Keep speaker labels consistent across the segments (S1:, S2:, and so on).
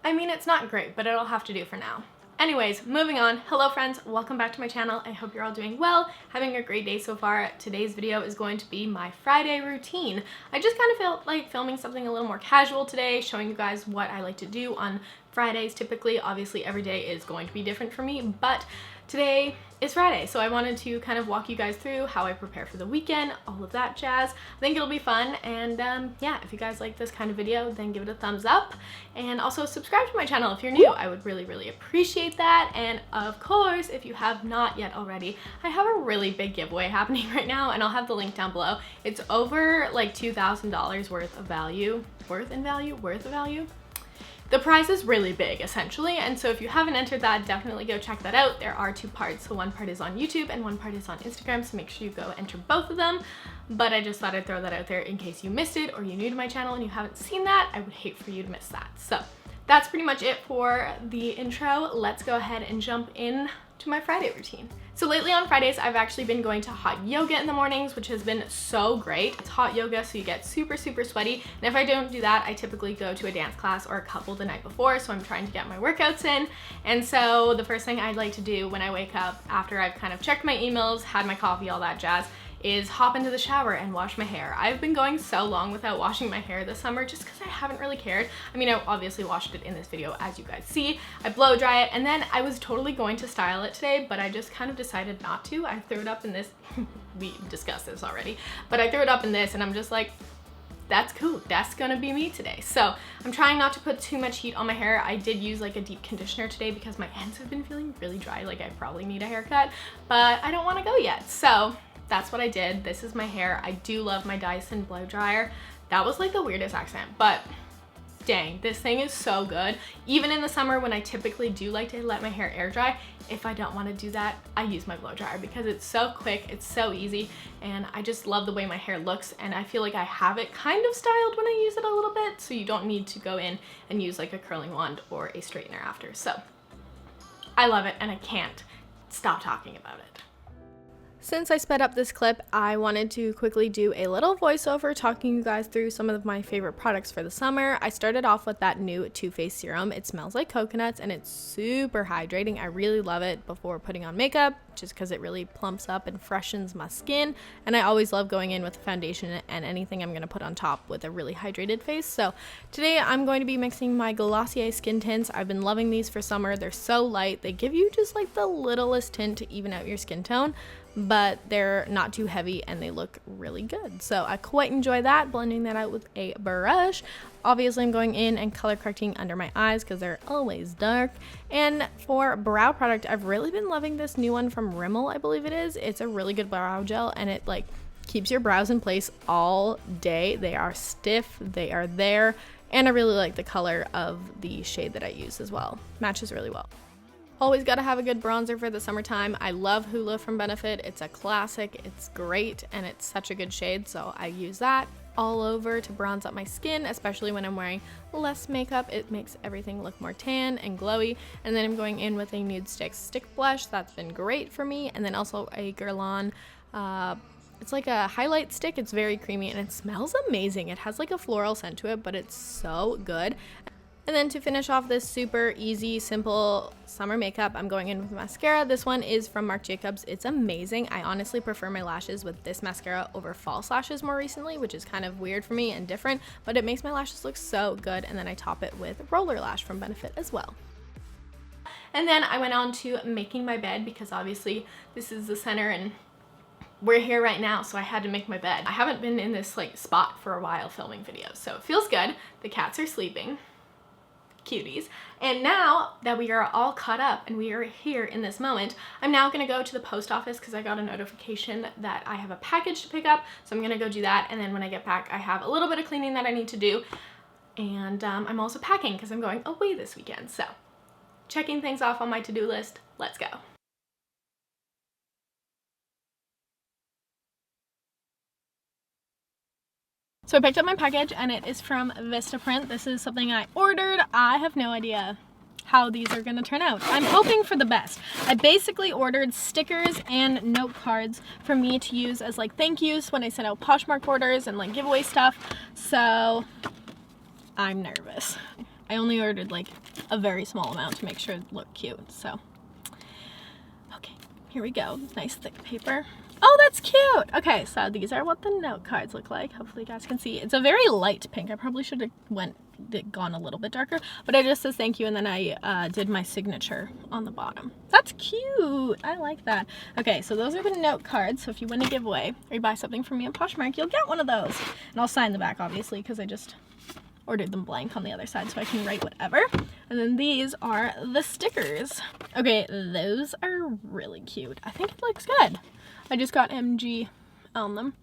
S1: I mean, it's not great, but it'll have to do for now. Anyways, moving on. Hello friends, welcome back to my channel. I hope you're all doing well, having a great day so far. Today's video is going to be my Friday routine. I just kind of felt like filming something a little more casual today, showing you guys what I like to do on Fridays typically. Obviously every day is going to be different for me, but today is Friday, so I wanted to kind of walk you guys through how I prepare for the weekend, all of that jazz. I think it'll be fun, and yeah, if you guys like this kind of video, then give it a thumbs up, and also subscribe to my channel if you're new. I would really appreciate that, and of course, if you have not yet already, I have a really big giveaway happening right now, and I'll have the link down below. It's over like $2,000 worth of value. Worth of value? The prize is really big, essentially, and so if you haven't entered that, definitely go check that out. There are two parts, so one part is on YouTube and one part is on Instagram, so make sure you go enter both of them. But I just thought I'd throw that out there in case you missed it or you're new to my channel and you haven't seen that. I would hate for you to miss that. So that's pretty much it for the intro. Let's go ahead and jump in to my Friday routine. So lately on Fridays, I've actually been going to hot yoga in the mornings, which has been so great. It's hot yoga, so you get super sweaty. And if I don't do that, I typically go to a dance class or a couple the night before, so I'm trying to get my workouts in. And so the first thing I'd like to do when I wake up, after I've kind of checked my emails, had my coffee, all that jazz, is hop into the shower and wash my hair. I've been going so long without washing my hair this summer just because I haven't really cared. I mean, I obviously washed it in this video, as you guys see. I blow dry it, and then I was totally going to style it today, but I just kind of decided not to. I threw it up in this, we discussed this already, but I threw it up in this and I'm just like, that's cool, that's gonna be me today. So I'm trying not to put too much heat on my hair. I did use like a deep conditioner today because my ends have been feeling really dry, like I probably need a haircut, but I don't want to go yet. So that's what I did. This is my hair. I do love my Dyson blow dryer. That was like the weirdest accent, but dang, this thing is so good. Even in the summer when I typically do like to let my hair air dry, if I don't want to do that, I use my blow dryer because it's so quick, it's so easy, and I just love the way my hair looks, and I feel like I have it kind of styled when I use it a little bit, so you don't need to go in and use like a curling wand or a straightener after. So I love it and I can't stop talking about it. Since I sped up this clip, I wanted to quickly do a little voiceover talking you guys through some of my favorite products for the summer. I started off with that new Too Faced serum. It smells like coconuts and it's super hydrating. I really love it before putting on makeup just because it really plumps up and freshens my skin. And I always love going in with a foundation and anything I'm going to put on top with a really hydrated face. So today I'm going to be mixing my Glossier skin tints. I've been loving these for summer. They're so light. They give you just like the littlest tint to even out your skin tone, but they're not too heavy and they look really good. So I quite enjoy that, blending that out with a brush. Obviously I'm going in and color correcting under my eyes because they're always dark. And for brow product, I've really been loving this new one from Rimmel, I believe it is. It's a really good brow gel and it like keeps your brows in place all day. They are stiff, they are there, and I really like the color of the shade that I use as well. Matches really well. Always gotta have a good bronzer for the summertime. I love Hoola from Benefit. It's a classic, it's great, and it's such a good shade, so I use that all over to bronze up my skin, especially when I'm wearing less makeup. It makes everything look more tan and glowy. And then I'm going in with a Nude stick blush. That's been great for me. And then also a Guerlain, it's like a highlight stick. It's very creamy and it smells amazing. It has like a floral scent to it, but it's so good. And then to finish off this super easy, simple summer makeup, I'm going in with mascara. This one is from Marc Jacobs. It's amazing. I honestly prefer my lashes with this mascara over false lashes more recently, which is kind of weird for me and different, but it makes my lashes look so good. And then I top it with Roller Lash from Benefit as well. And then I went on to making my bed because obviously this is the center and we're here right now, so I had to make my bed. I haven't been in this like spot for a while filming videos, so it feels good. The cats are sleeping. Cuties. And now that we are all caught up and we are here in this moment, I'm now going to go to the post office because I got a notification that I have a package to pick up, so I'm going to go do that, and then when I get back I have a little bit of cleaning that I need to do, and I'm also packing because I'm going away this weekend. So checking things off on my to-do list. Let's go. So I picked up my package and it is from Vistaprint. This is something I ordered. I have no idea how these are gonna turn out. I'm hoping for the best. I basically ordered stickers and note cards for me to use as like thank yous when I send out Poshmark orders and like giveaway stuff. So I'm nervous. I only ordered like a very small amount to make sure it looked cute. So, okay, here we go. Nice thick paper. Oh, that's cute. Okay, so these are what the note cards look like. Hopefully you guys can see. It's a very light pink. I probably should have gone a little bit darker, but it just says thank you, and then I did my signature on the bottom. That's cute. I like that. Okay, so those are the note cards. So if you win a giveaway or you buy something from me on Poshmark, you'll get one of those. And I'll sign the back, obviously, because I just ordered them blank on the other side so I can write whatever. And then these are the stickers. Okay, those are really cute. I think it looks good. I just got MG on them.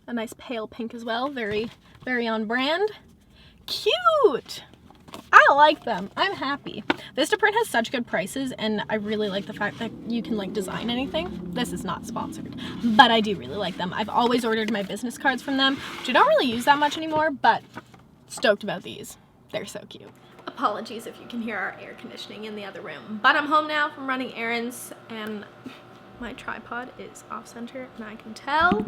S1: A nice pale pink as well. Very, very on brand. Cute! I like them. I'm happy. Vistaprint has such good prices, and I really like the fact that you can like design anything. This is not sponsored, but I do really like them. I've always ordered my business cards from them, which I don't really use that much anymore, but stoked about these. They're so cute. Apologies if you can hear our air conditioning in the other room, but I'm home now from running errands, and my tripod is off center, and I can tell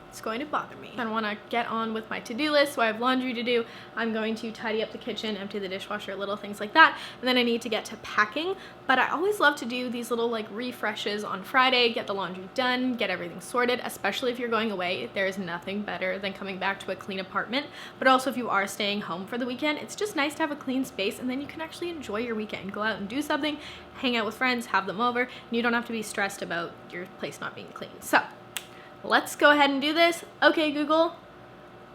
S1: it's going to bother me. I want to get on with my to-do list, so I have laundry to do. I'm going to tidy up the kitchen, empty the dishwasher, little things like that, and then I need to get to packing. But I always love to do these little like refreshes on Friday, get the laundry done, get everything sorted, especially if you're going away. There is nothing better than coming back to a clean apartment, but also if you are staying home for the weekend, it's just nice to have a clean space, and then you can actually enjoy your weekend. Go out and do something, hang out with friends, have them over, and you don't have to be stressed about your place not being clean. So let's go ahead and do this. Okay, Google,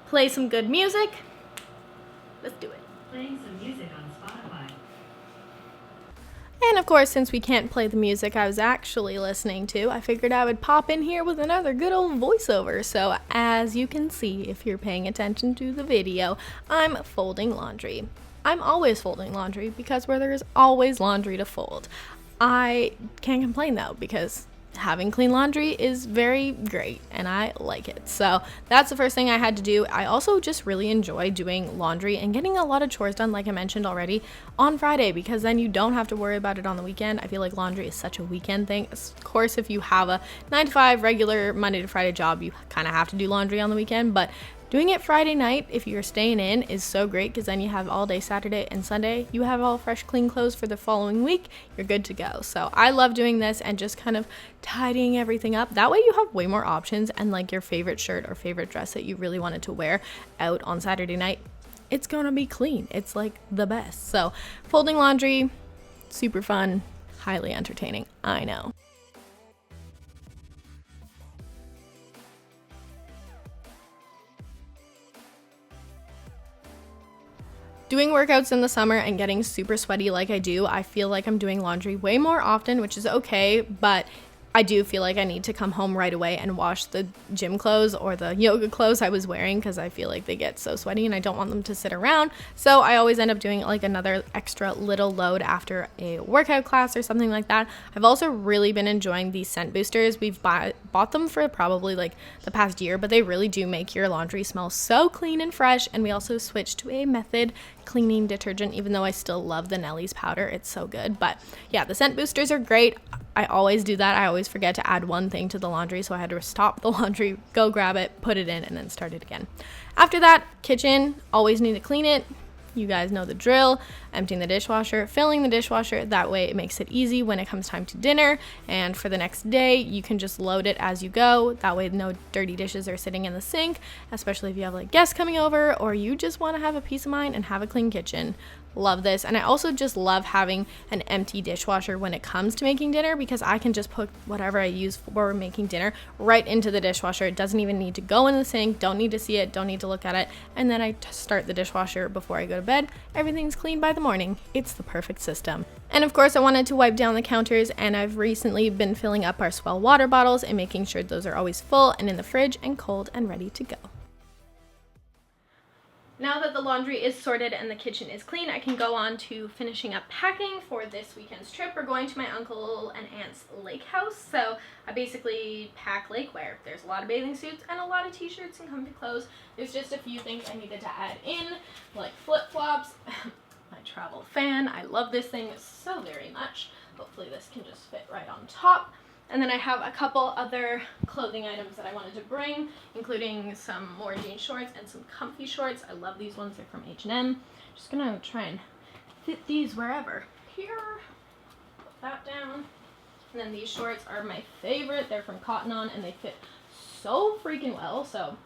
S1: play some good music. Let's do it.
S2: Playing some music on Spotify.
S1: And of course, since we can't play the music I was actually listening to, I figured I would pop in here with another good old voiceover. So as you can see, if you're paying attention to the video, I'm folding laundry. I'm always folding laundry because where there is always laundry to fold. I can't complain though, because having clean laundry is very great and I like it. So that's the first thing I had to do. I also just really enjoy doing laundry and getting a lot of chores done, like I mentioned already, on Friday, because then you don't have to worry about it on the weekend. I feel like laundry is such a weekend thing. Of course, if you have a 9-to-5 regular Monday to Friday job, you kind of have to do laundry on the weekend, but doing it Friday night, if you're staying in, is so great because then you have all day Saturday and Sunday. You have all fresh, clean clothes for the following week. You're good to go. So I love doing this and just kind of tidying everything up. That way you have way more options, and like your favorite shirt or favorite dress that you really wanted to wear out on Saturday night, it's gonna be clean. It's like the best. So folding laundry, super fun, highly entertaining, I know. Doing workouts in the summer and getting super sweaty like I do, I feel like I'm doing laundry way more often, which is okay, but I do feel like I need to come home right away and wash the gym clothes or the yoga clothes I was wearing because I feel like they get so sweaty and I don't want them to sit around. So I always end up doing like another extra little load after a workout class or something like that. I've also really been enjoying these scent boosters. We've bought them for probably like the past year, but they really do make your laundry smell so clean and fresh. And we also switched to a Method cleaning detergent, even though I still love the Nellie's powder. It's so good. But yeah, the scent boosters are great. I always do that. I always forget to add one thing to the laundry, so I had to stop the laundry, go grab it, put it in, and then start it again. After that, kitchen, always need to clean it. You guys know the drill. Emptying the dishwasher, filling the dishwasher. That way it makes it easy when it comes time to dinner. And for the next day, you can just load it as you go. That way no dirty dishes are sitting in the sink, especially if you have like guests coming over or you just want to have a peace of mind and have a clean kitchen. Love this. And I also just love having an empty dishwasher when it comes to making dinner, because I can just put whatever I use for making dinner right into the dishwasher. It doesn't even need to go in the sink, don't need to see it, don't need to look at it. And then I start the dishwasher before I go to bed. Everything's clean by the morning. It's the perfect system. And of course, I wanted to wipe down the counters, and I've recently been filling up our Swell water bottles and making sure those are always full and in the fridge and cold and ready to go. Now that the laundry is sorted and the kitchen is clean, I can go on to finishing up packing for this weekend's trip. We're going to my uncle and aunt's lake house, so I basically pack lake wear. There's a lot of bathing suits and a lot of t-shirts and comfy clothes. There's just a few things I needed to add in, like flip-flops, my travel fan. I love this thing so very much. Hopefully this can just fit right on top. And then I have a couple other clothing items that I wanted to bring, including some more jean shorts and some comfy shorts. I love these ones. They're from H&M. Just gonna try and fit these wherever. Here, put that down. And then these shorts are my favorite. They're from Cotton On and they fit so freaking well. So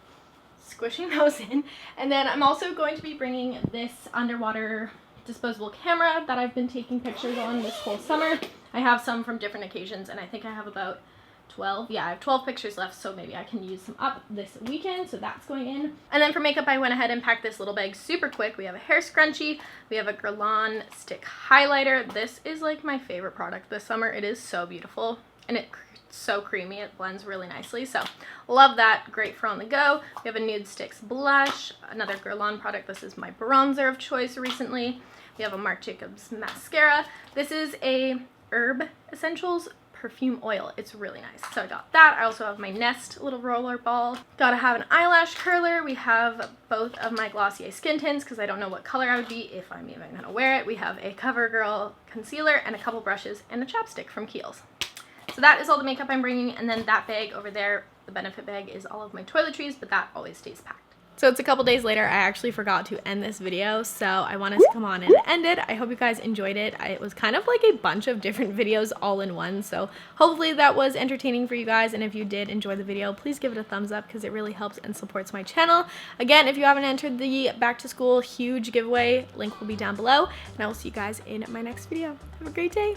S1: squishing those in. And then I'm also going to be bringing this underwater disposable camera that I've been taking pictures on this whole summer. I have some from different occasions and I think I have about 12. Yeah, I have 12 pictures left, so maybe I can use some up this weekend, so that's going in. And then for makeup, I went ahead and packed this little bag super quick. We have a hair scrunchie, we have a Guerlain stick highlighter. This is like my favorite product this summer. It is so beautiful and it's so creamy. It blends really nicely, so love that. Great for on the go. We have a Nude Sticks blush, another Guerlain product. This is my bronzer of choice recently. We have a Marc Jacobs mascara. This is a Herb Essentials perfume oil. It's really nice. So I got that. I also have my Nest little roller ball. Gotta have an eyelash curler. We have both of my Glossier skin tints because I don't know what color I would be if I'm even gonna wear it. We have a CoverGirl concealer and a couple brushes and a chapstick from Kiehl's. So that is all the makeup I'm bringing, and then that bag over there, the Benefit bag, is all of my toiletries, but that always stays packed. So it's a couple days later. I actually forgot to end this video, so I wanted to come on and end it. I hope you guys enjoyed it. It was kind of like a bunch of different videos all in one, so hopefully that was entertaining for you guys, and if you did enjoy the video, please give it a thumbs up because it really helps and supports my channel. Again, if you haven't entered the back to school huge giveaway, link will be down below, and I will see you guys in my next video. Have a great day.